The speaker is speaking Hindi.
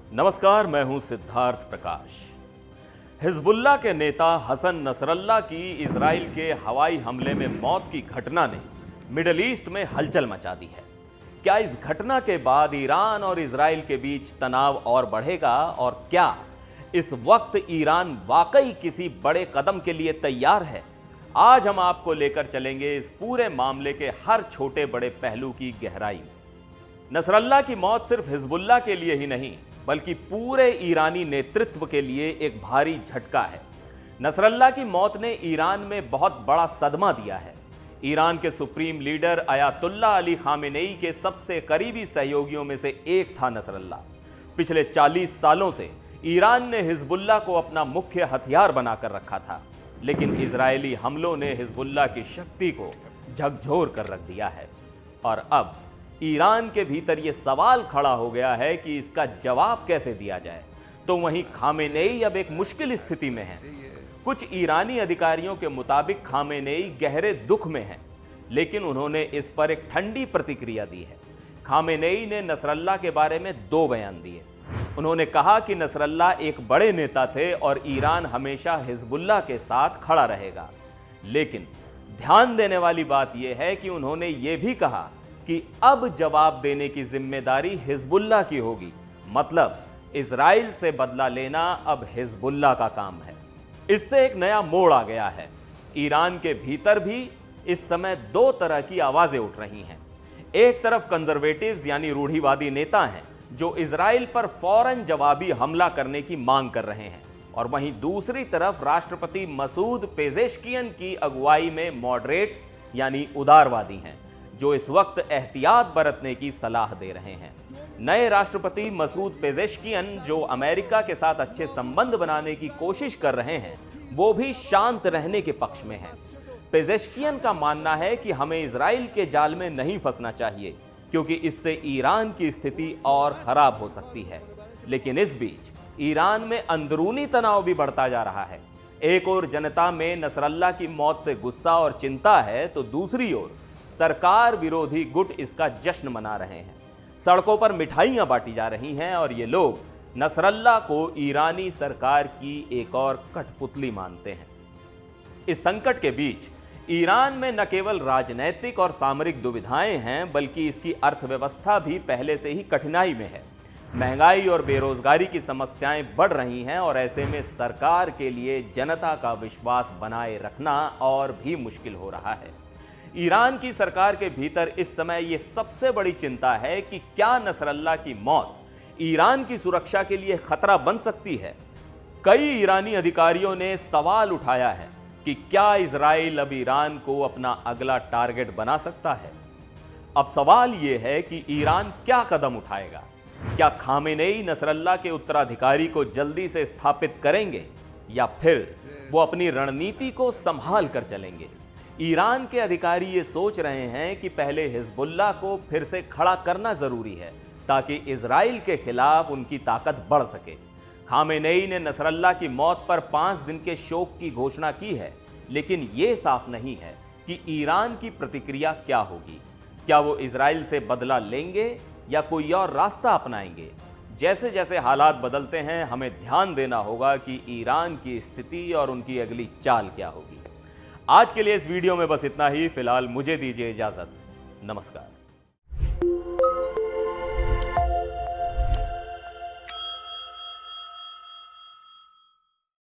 नमस्कार, मैं हूं सिद्धार्थ प्रकाश। हिजबुल्लाह के नेता हसन नसरल्लाह की इजराइल के हवाई हमले में मौत की घटना ने मिडिल ईस्ट में हलचल मचा दी है। क्या इस घटना के बाद ईरान और इजराइल के बीच तनाव और बढ़ेगा और क्या इस वक्त ईरान वाकई किसी बड़े कदम के लिए तैयार है? आज हम आपको लेकर चलेंगे इस पूरे मामले के हर छोटे बड़े पहलू की गहराई में। नसरल्लाह की मौत सिर्फ हिजबुल्लाह के लिए ही नहीं बल्कि पूरे ईरानी नेतृत्व के लिए एक भारी झटका है। नसरल्लाह की मौत ने ईरान में बहुत बड़ा सदमा दिया है। ईरान के supreme leader Ayatollah Ali Khamenei के सबसे करीबी सहयोगियों में से एक था नसरल्लाह। पिछले 40 सालों से ईरान ने हिजबुल्लाह को अपना मुख्य हथियार बनाकर रखा था, लेकिन इजरायली हमलों ने हिजबुल्लाह की शक्ति को झकझोर कर रख दिया है। और अब ईरान के भीतर यह सवाल खड़ा हो गया है कि इसका जवाब कैसे दिया जाए। तो वहीं खामेनेई अब एक मुश्किल स्थिति में है। कुछ ईरानी अधिकारियों के मुताबिक खामेनेई गहरे दुख में हैं, लेकिन उन्होंने इस पर एक ठंडी प्रतिक्रिया दी है। खामेनेई ने नसरल्लाह के बारे में 2 बयान दिए। उन्होंने कहा कि नसरल्लाह एक बड़े नेता थे और ईरान हमेशा हिजबुल्लाह के साथ खड़ा रहेगा। लेकिन ध्यान देने वाली बात यह है कि उन्होंने ये भी कहा कि अब जवाब देने की जिम्मेदारी हिजबुल्लाह की होगी। मतलब इजराइल से बदला लेना अब हिजबुल्लाह का काम है। इससे एक नया मोड़ आ गया है। ईरान के भीतर भी इस समय 2 तरह की आवाजें उठ रही हैं। एक तरफ कंजर्वेटिव्स यानी रूढ़िवादी नेता हैं जो इजराइल पर फौरन जवाबी हमला करने की मांग कर रहे हैं, और वहीं दूसरी तरफ राष्ट्रपति मसूद पेजेश्कियन की अगुवाई में मॉडरेट्स यानी उदारवादी हैं जो इस वक्त एहतियात बरतने की सलाह दे रहे हैं। नए राष्ट्रपति मसूद पेजेश्कियन, जो अमेरिका के साथ अच्छे संबंध बनाने की कोशिश कर रहे हैं, वो भी शांत रहने के पक्ष में हैं। पेजेश्कियन का मानना है कि हमें इजराइल के जाल में नहीं फंसना चाहिए क्योंकि इससे ईरान की स्थिति और खराब हो सकती है। लेकिन इस बीच ईरान में अंदरूनी तनाव भी बढ़ता जा रहा है। एक ओर जनता में नसरल्लाह की मौत से गुस्सा और चिंता है, तो दूसरी ओर सरकार विरोधी गुट इसका जश्न मना रहे हैं। सड़कों पर मिठाइयां बांटी जा रही हैं और ये लोग नसरल्लाह को ईरानी सरकार की एक और कठपुतली मानते हैं। इस संकट के बीच ईरान में न केवल राजनैतिक और सामरिक दुविधाएं हैं बल्कि इसकी अर्थव्यवस्था भी पहले से ही कठिनाई में है। महंगाई और बेरोजगारी की समस्याएं बढ़ रही हैं और ऐसे में सरकार के लिए जनता का विश्वास बनाए रखना और भी मुश्किल हो रहा है। ईरान की सरकार के भीतर इस समय यह सबसे बड़ी चिंता है कि क्या नसरल्लाह की मौत ईरान की सुरक्षा के लिए खतरा बन सकती है। कई ईरानी अधिकारियों ने सवाल उठाया है कि क्या इजराइल अब ईरान को अपना अगला टारगेट बना सकता है। अब सवाल यह है कि ईरान क्या कदम उठाएगा। क्या खामेनेई नसरल्लाह के उत्तराधिकारी को जल्दी से स्थापित करेंगे या फिर वो अपनी रणनीति को संभाल कर चलेंगे। ईरान के अधिकारी ये सोच रहे हैं कि पहले हिजबुल्लाह को फिर से खड़ा करना जरूरी है ताकि इजराइल के खिलाफ उनकी ताकत बढ़ सके। खामेनेई ने नसरल्लाह की मौत पर 5 दिन के शोक की घोषणा की है, लेकिन ये साफ नहीं है कि ईरान की प्रतिक्रिया क्या होगी। क्या वो इजराइल से बदला लेंगे या कोई और रास्ता अपनाएंगे। जैसे जैसे हालात बदलते हैं हमें ध्यान देना होगा कि ईरान की स्थिति और उनकी अगली चाल क्या होगी। आज के लिए इस वीडियो में बस इतना ही। फिलहाल मुझे दीजिए इजाजत। नमस्कार।